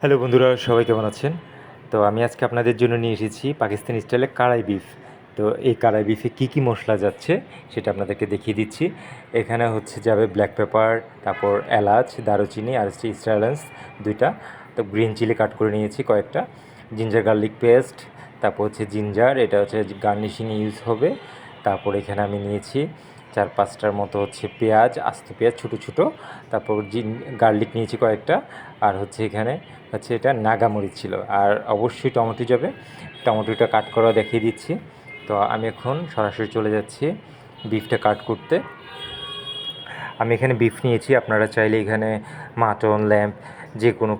Hello বন্ধুরা, সবাই কেমন আছেন? তো আমি আজকে আপনাদের জন্য নিয়ে এসেছি পাকিস্তানি স্টাইলে কারাই বিফ। তো এই কারাই বিফে কী মশলা যাচ্ছে সেটা আপনাদেরকে দেখিয়ে দিচ্ছি। এখানে হচ্ছে যাবে ব্ল্যাক পেপার, তারপর এলাচ, দারুচিনি আর হচ্ছে স্টার 2টা। তো গ্রিন চিলি কাট করে নিয়েছি কয়েকটা, জিঞ্জার গার্লিক পেস্ট, তারপর হচ্ছে জিঞ্জার, এটা হচ্ছে গার্নিশিংয়ে ইউজ হবে। তারপর এখানে আমি নিয়েছি 4-5টার মতো হচ্ছে পেঁয়াজ, আস্ত পেঁয়াজ ছোটো ছোটো। তারপর গার্লিক নিয়েছি কয়েকটা। আর হচ্ছে এখানে হচ্ছে এটা নাগামরিচ ছিল। আর অবশ্যই টমেটো যাবে, টমেটোটা কাট করা দেখিয়ে দিচ্ছি। তো আমি এখন সরাসরি চলে যাচ্ছি বিফটা কাট করতে। আমি এখানে বিফ নিয়েছি, আপনারা চাইলে এখানে মাটন, ল্যাম্প যে কোনো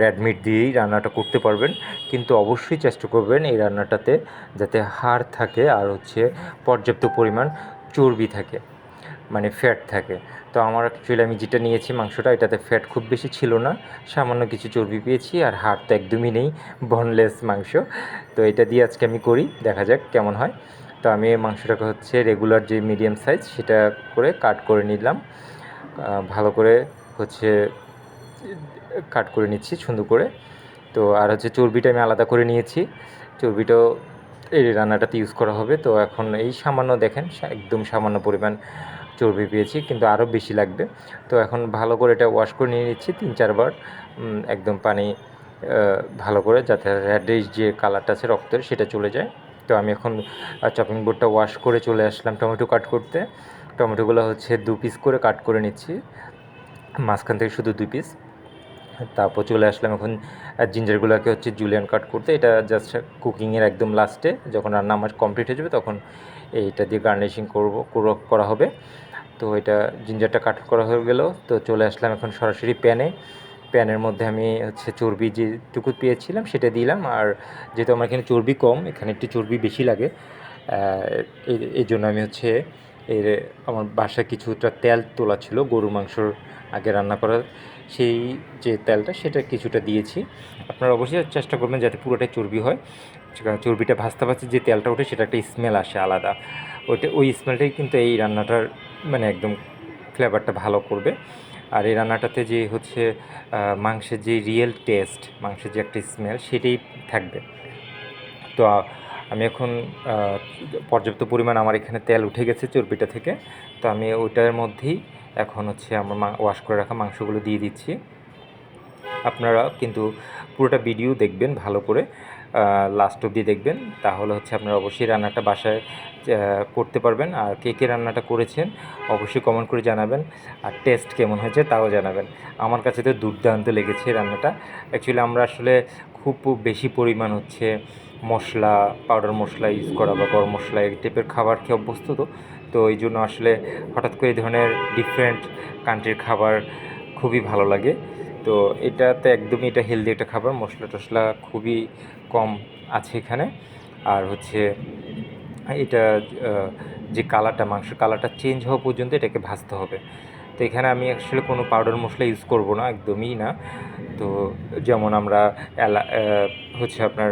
রেড মিট দিয়েই রান্নাটা করতে পারবেন, কিন্তু অবশ্যই চেষ্টা করবেন এই রান্নাটাতে যাতে হাড় থাকে আর হচ্ছে পর্যাপ্ত পরিমাণ চর্বি থাকে, মানে ফ্যাট থাকে। তো আমার অ্যাকচুয়ালি আমি যেটা নিয়েছি মাংসটা, এটাতে ফ্যাট খুব বেশি ছিল না, সামান্য কিছু চর্বি পেয়েছি, আর হাড় তো একদমই নেই, বোনলেস মাংস। তো এটা দিয়ে আজকে আমি করি, দেখা যাক কেমন হয়। তো আমি এই মাংসটাকে হচ্ছে রেগুলার যে মিডিয়াম সাইজ সেটা করে কাট করে নিলাম, ভালো করে হচ্ছে কাট করে নিচ্ছি সুন্দর করে। তো আর হচ্ছে চর্বিটা আমি আলাদা করে নিয়েছি, চর্বিটাও এই রান্নাটাতে ইউজ করা হবে। তো এখন এই সামান্য দেখেন, একদম সামান্য পরিমাণ চর্বি পেয়েছি, কিন্তু আরও বেশি লাগবে। তো এখন ভালো করে এটা ওয়াশ করে নিয়ে নিচ্ছি 3-4 বার, একদম পানি ভালো করে, যাতে রেডিশ যে কালারটা আছে রক্তের সেটা চলে যায়। তো আমি এখন চপিং বোর্ডটা ওয়াশ করে চলে আসলাম টমেটো কাট করতে। টমেটোগুলো হচ্ছে 2 পিস করে কাট করে নিচ্ছি, মাঝখান থেকে শুধু 2 পিস। তারপর চলে আসলাম এখন জিঞ্জারগুলোকে হচ্ছে জুলিয়ান কাট করতে। এটা জাস্ট কুকিংয়ের একদম লাস্টে, যখন রান্না আমার কমপ্লিট হয়ে যাবে তখন এইটা দিয়ে গার্নিশিং করা হবে। তো এটা জিঞ্জারটা কাট করা হয়ে গেল। তো চলে আসলাম এখন সরাসরি প্যানের মধ্যে আমি হচ্ছে চর্বি যেটুকু পেয়েছিলাম সেটা দিলাম। আর যেহেতু আমার এখানে চর্বি কম, এখানে একটু চর্বি বেশি লাগে, এই জন্য আমি হচ্ছে এর আমার বাসায় কিছুটা তেল তোলা ছিল গরুর মাংসর আগে রান্না করার, সেই যে তেলটা সেটা কিছুটা দিয়েছি। আপনারা অবশ্যই চেষ্টা করবেন যাতে পুরোটাই চর্বি হয়। চর্বিটা ভাজতে ভাজতে যে তেলটা ওঠে সেটা একটা স্মেল আসে আলাদা, ওই স্মেলটাই কিন্তু এই রান্নাটার মানে একদম ফ্লেভারটা ভালো করবে। আর এই রান্নাটাতে যে হচ্ছে মাংসের যে রিয়েল টেস্ট, মাংসের যে একটা স্মেল সেটাই থাকবে। তো আমি এখন পর্যাপ্ত পরিমাণ আমার এখানে তেল উঠে গেছে চর্বিটা থেকে। তো আমি ওইটার মধ্যেই এখন হচ্ছে আমার ওয়াশ করে রাখা মাংসগুলো দিয়ে দিচ্ছি। আপনারা কিন্তু পুরোটা ভিডিও দেখবেন ভালো করে, লাস্ট অবধি দেখবেন, তাহলে হচ্ছে আপনারা অবশ্যই রান্নাটা বাসায় করতে পারবেন। আর কে রান্নাটা করেছেন অবশ্যই কমেন্ট করে জানাবেন, আর টেস্ট কেমন হয়েছে তাও জানাবেন। আমার কাছে তো দুর্দান্ত লেগেছে রান্নাটা। অ্যাকচুয়ালি আমরা আসলে খুব বেশি পরিমাণ হচ্ছে মশলা, পাউডার মশলা ইউজ করা বা গরম মশলা এই টাইপের খাবার খেয়ে অভ্যস্ত। তো এই জন্য আসলে হঠাৎ করে এই ধরনের ডিফারেন্ট কান্ট্রির খাবার খুবই ভালো লাগে। তো এটাতে একদমই এটা হেলদি একটা খাবার, মশলা টশলা খুবই কম আছে এখানে। আর হচ্ছে এটা যে কালারটা, মাংসের কালারটা চেঞ্জ হওয়া পর্যন্ত এটাকে ভাজতে হবে। তো এখানে আমি আসলে কোনো পাউডার মশলা ইউজ করব না, একদমই না। তো যেমন আমরা হচ্ছে আপনার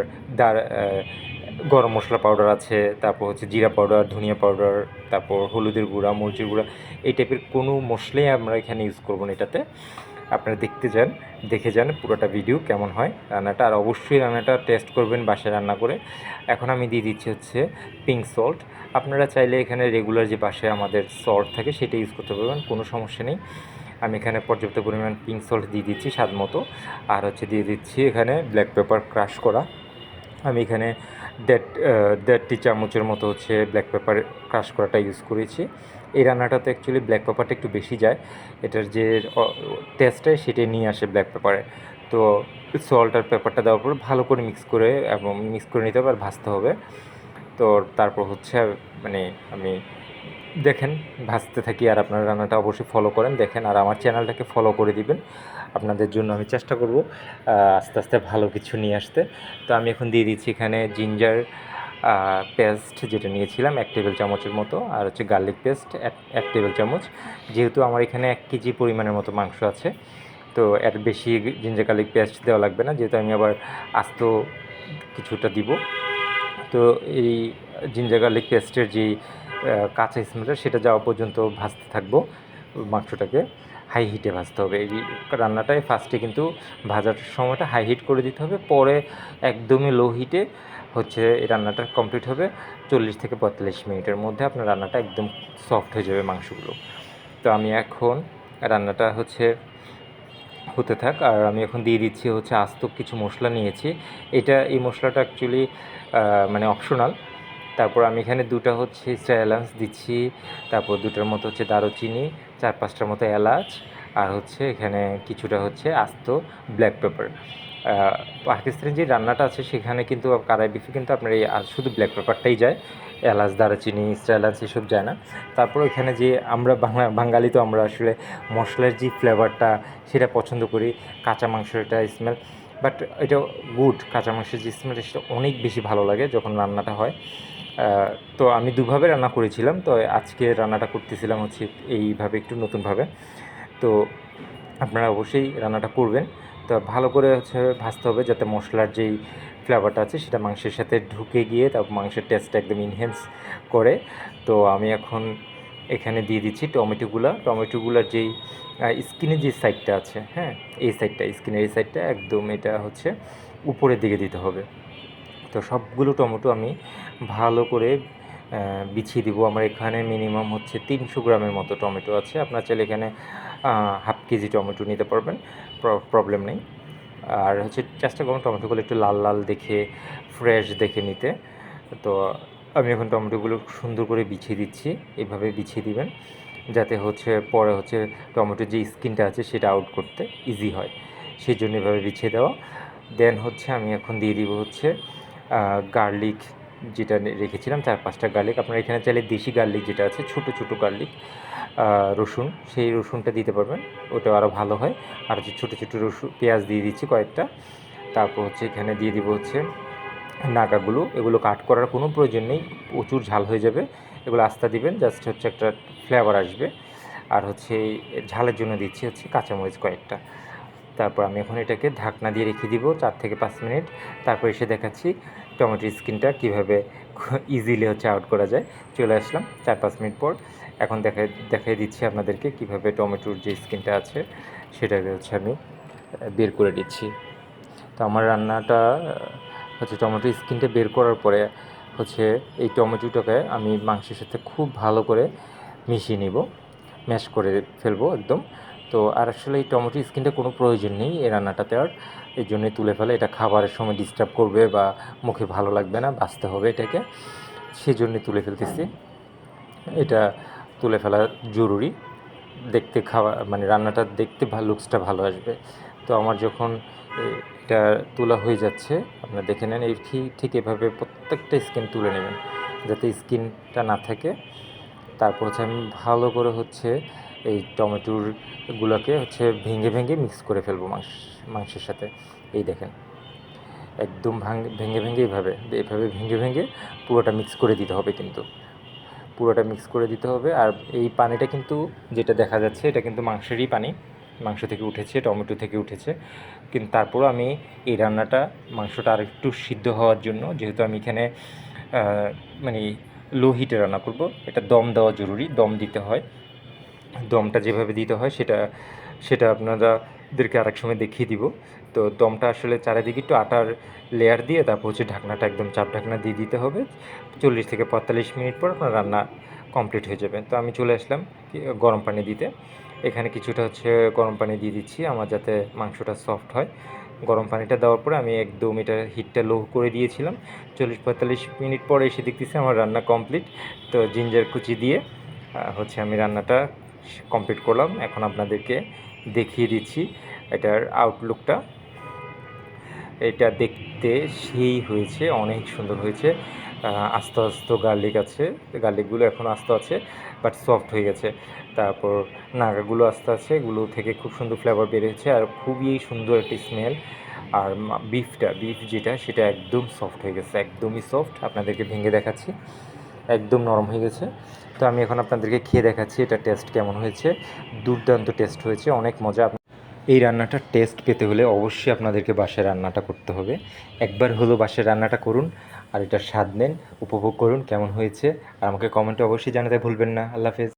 গরম মশলা পাউডার আছে, তারপর হচ্ছে জিরা পাউডার, ধনিয়া পাউডার, তারপর হলুদের গুঁড়া, মরিচের গুঁড়া, এই টাইপের কোনো মশলাই আমরা এখানে ইউজ করব না এটাতে। আপনারা দেখে যান পুরোটা ভিডিও কেমন হয় রান্নাটা। আর অবশ্যই রান্নাটা টেস্ট করবেন বাসায় রান্না করে। এখন আমি দিয়ে দিচ্ছি হচ্ছে পিঙ্ক সল্ট। আপনারা চাইলে এখানে রেগুলার যে বাসায় আমাদের সল্ট থাকে সেটা ইউজ করতে পারবেন, কোনো সমস্যা নেই। আমি এখানে পর্যাপ্ত পরিমাণ পিঙ্ক সল্ট দিয়ে দিচ্ছি স্বাদ মতো। আর হচ্ছে দিয়ে দিচ্ছি এখানে ব্ল্যাক পেপার ক্রাশ করা। আমি এখানে 1.5 চামচের মতো হচ্ছে ব্ল্যাক পেপার ক্রাশ করাটা ইউজ করেছি। এই রান্নাটাতে অ্যাকচুয়ালি ব্ল্যাক পেপারটা একটু বেশি যায়, এটার যে টেস্টটা সেটাই নিয়ে আসে ব্ল্যাক পেপারে। তো সল্ট আর পেপারটা দেওয়ার পর ভালো করে মিক্স করে নিতে হবে আর ভাজতে হবে। তো তারপর হচ্ছে মানে আমি দেখেন ভাজতে থাকি, আর আপনারা রান্নাটা অবশ্যই ফলো করেন, দেখেন, আর আমার চ্যানেলটাকে ফলো করে দিবেন। আপনাদের জন্য আমি চেষ্টা করব আস্তে আস্তে ভালো কিছু নিয়ে আসতে। তো আমি এখন দিয়ে দিচ্ছি এখানে জিঞ্জার পেস্ট যেটা নিয়েছিলাম 1 টেবিল চামচের মতো, আর হচ্ছে গার্লিক পেস্ট 1 টেবিল চামচ। যেহেতু আমার এখানে 1 কেজি পরিমাণের মতো মাংস আছে, তো এর বেশি জিঞ্জার গার্লিক পেস্ট দেওয়া লাগবে না, যেহেতু আমি আবার আস্ত কিছুটা দিব। তো এই জিঞ্জার গার্লিক পেস্টের যেই কাঁচা স্মেলটা সেটা যাওয়া পর্যন্ত ভাজতে থাকবো মাংসটাকে হাই হিটে ভাজতে হবে। এই রান্নাটায় ফার্স্টে কিন্তু ভাজার সময়টা হাই হিট করে দিতে হবে, পরে একদমই লো হিটে হচ্ছে এই রান্নাটা কমপ্লিট হবে। 40 থেকে 45 মিনিটের মধ্যে আপনার রান্নাটা একদম সফট হয়ে যাবে মাংসগুলো। তো আমি এখন রান্নাটা হচ্ছে হতে থাক, আর আমি এখন দিয়ে দিচ্ছি হচ্ছে আস্ত কিছু মশলা নিয়েছি। এই মশলাটা অ্যাকচুয়ালি মানে অপশনাল। তারপর আমি এখানে 2টা হচ্ছে স্টার দিচ্ছি, তারপর 2টার মতো হচ্ছে দারুচিনি, 4-5টার মতো এলাচ, আর হচ্ছে এখানে কিছুটা হচ্ছে আস্ত ব্ল্যাক পেপার। পাকিস্তানের যে রান্নাটা আছে সেখানে কিন্তু কারাই বিফে কিন্তু আপনার এই শুধু ব্ল্যাক পেপারটাই যায়, এলাচ, দারুচিনি, স্টার এসব যায় না। তারপর এখানে যে আমরা বাঙালি, তো আমরা আসলে মশলার যে ফ্লেভারটা সেটা পছন্দ করি। কাঁচা মাংসটা স্মেল, বাট এটা গুড, কাঁচা মাংসের যে স্মেল সেটা অনেক বেশি ভালো লাগে যখন রান্নাটা হয়। তো আমি দুভাবে রান্না করেছিলাম, তো আজকে রান্নাটা করতেছিলাম হচ্ছে এইভাবে, একটু নতুনভাবে। তো আপনারা অবশ্যই রান্নাটা করবেন। তো ভালো করে হচ্ছে ভাজতে হবে যাতে মশলার যেই ফ্লেভারটা আছে সেটা মাংসের সাথে ঢুকে গিয়ে তারপর মাংসের টেস্টটা একদম ইনহ্যান্স করে। তো আমি এখন এখানে দিয়ে দিচ্ছি টমেটোগুলার যেই স্কিনের যে সাইডটা আছে, হ্যাঁ, এই সাইডটা, স্কিনের এই সাইডটা একদম এটা হচ্ছে উপরের দিকে দিতে হবে। তো সবগুলো টমেটো আমি ভালো করে বিছিয়ে দিব। আমার এখানে মিনিমাম হচ্ছে 300 গ্রামের মতো টমেটো আছে। আপনার চাইলে এখানে হাফ কেজি টমেটো নিতে পারবেন, প্রবলেম নেই। আর হচ্ছে চেষ্টা করুন টমেটোগুলো একটু লাল লাল দেখে, ফ্রেশ দেখে নিতে। তো আমি এখন টমেটোগুলো সুন্দর করে বিছিয়ে দিচ্ছি, এভাবে বিছিয়ে দিবেন যাতে হচ্ছে পরে হচ্ছে টমেটোর যে স্কিনটা আছে সেটা আউট করতে ইজি হয়, সেই জন্য এভাবে বিছিয়ে দেওয়া। দেন হচ্ছে আমি এখন দিয়ে দিব হচ্ছে গার্লিক, যেটা রেখেছিলাম 4-5টা গার্লিক। আপনারা এখানে চাইলে দেশি গার্লিক যেটা আছে, ছোটো ছোটো গার্লিক, রসুন, সেই রসুনটা দিতে পারবেন, ওটা আরও ভালো হয়। আর হচ্ছে ছোটো ছোটো পেঁয়াজ দিয়ে দিচ্ছি কয়েকটা। তারপর হচ্ছে এখানে দিয়ে দিব হচ্ছে নাগাগুলো, এগুলো কাট করার কোনো প্রয়োজন নেই, প্রচুর ঝাল হয়ে যাবে। এগুলো আস্তে দিবেন, জাস্ট হচ্ছে একটা ফ্লেভার আসবে। আর হচ্ছে ঝালের জন্য দিচ্ছি হচ্ছে কাঁচামরিচ কয়েকটা। তারপর আমি এখন এটাকে ঢাকনা দিয়ে রেখে দিব 4 থেকে 5 মিনিট। তারপর এসে দেখাচ্ছি টমেটোর স্কিনটা কীভাবে ইজিলি হচ্ছে আউট করা যায়। চলে আসলাম 4-5 মিনিট পর। এখন দেখাই দিচ্ছি আপনাদেরকে কীভাবে টমেটোর যে স্কিনটা আছে সেটাকে হচ্ছে আমি বের করে দিচ্ছি। তো আমার রান্নাটা হচ্ছে টমেটোর স্কিনটা বের করার পরে হচ্ছে এই টমেটোটাকে আমি মাংসের সাথে খুব ভালো করে মিশিয়ে নিব, ম্যাশ করে ফেলবো একদম। তো আর আসলে এই টমেটো স্কিনটা কোনো প্রয়োজন নেই এই রান্নাটাতে, আর এই জন্যই তুলে ফেলে। এটা খাবারের সময় ডিস্টার্ব করবে বা মুখে ভালো লাগবে না, বাঁচতে হবে এটাকে, সেই জন্যই তুলে ফেলতেছি। এটা তুলে ফেলা জরুরি, দেখতে মানে রান্নাটা দেখতে লুকসটা ভালো আসবে। তো আমার যখন এটা তোলা হয়ে যাচ্ছে, আপনারা দেখে নেন, এই ঠিক এভাবে প্রত্যেকটা স্কিন তুলে নেবেন যাতে স্কিনটা না থাকে। তারপর হচ্ছে আমি ভালো করে হচ্ছে এই টমেটোগুলোকে হচ্ছে ভেঙে ভেঙে মিক্স করে ফেলবো মাংসের সাথে। এই দেখেন, একদম ভেঙে ভেঙে এভাবে ভেঙে ভেঙে পুরোটা মিক্স করে দিতে হবে, কিন্তু পুরোটা মিক্স করে দিতে হবে। আর এই পানিটা কিন্তু যেটা দেখা যাচ্ছে এটা কিন্তু মাংসেরই পানি, মাংস থেকে উঠেছে, টমেটো থেকে উঠেছে। কিন্তু তারপরও আমি এই রান্নাটা, মাংসটা আর একটু সিদ্ধ হওয়ার জন্য, যেহেতু আমি এখানে মানে লো হিটে রান্না করব, এটা দম দেওয়া জরুরি, দম দিতে হয়। দমটা যেভাবে দিতে হয় সেটা আপনাদেরকে আরেক সময় দেখিয়ে দিব। তো দমটা আসলে চারিদিকে একটু আটার লেয়ার দিয়ে তারপর হচ্ছে ঢাকনাটা একদম চাপ ঢাকনা দিয়ে দিতে হবে। 40 থেকে 45 মিনিট পর আপনার রান্না কমপ্লিট হয়ে যাবে। তো আমি চলে আসলাম গরম পানি দিতে। এখানে কিছুটা হচ্ছে গরম পানি দিয়ে দিচ্ছি আমার, যাতে মাংসটা সফট হয়। গরম পানিটা দেওয়ার পরে আমি একদম এটা হিটটা লো করে দিয়েছিলাম। 40-45 মিনিট পরে এসে দেখতেছি আমার রান্না কমপ্লিট। তো জিঞ্জার কুচি দিয়ে হচ্ছে আমি রান্নাটা কমপ্লিট করলাম। এখন আপনাদেরকে দেখিয়ে দিচ্ছি এটার আউটলুকটা। এটা দেখতে সেই হয়েছে, অনেক সুন্দর হয়েছে। আস্ত আস্ত গার্লিক আছে, গার্লিকগুলো এখন আস্ত আছে বাট সফট হয়ে গেছে। তারপর নাগাগুলো আস্তে আছে, এগুলো থেকে খুব সুন্দর ফ্লেভার বেরিয়েছে আর খুবই সুন্দর একটি স্মেল। আর বিফ যেটা সেটা একদম সফট হয়ে গেছে, একদমই সফট। আপনাদেরকে ভেঙে দেখাচ্ছি, একদম নরম হয়ে গেছে। তো আমি এখন আপনাদেরকে খেয়ে দেখাচ্ছি এটা টেস্ট কেমন হয়েছে। দুর্দান্ত টেস্ট হয়েছে, অনেক মজা। এই রান্নাটার টেস্ট পেতে হলে অবশ্যই আপনাদেরকে বাসায় রান্নাটা করতে হবে। একবার হলো বাসায় রান্নাটা করুন আর এটার স্বাদ নেন, উপভোগ করুন কেমন হয়েছে। আর আমাকে কমেন্টে অবশ্যই জানাতে ভুলবেন না। আল্লাহ হাফেজ।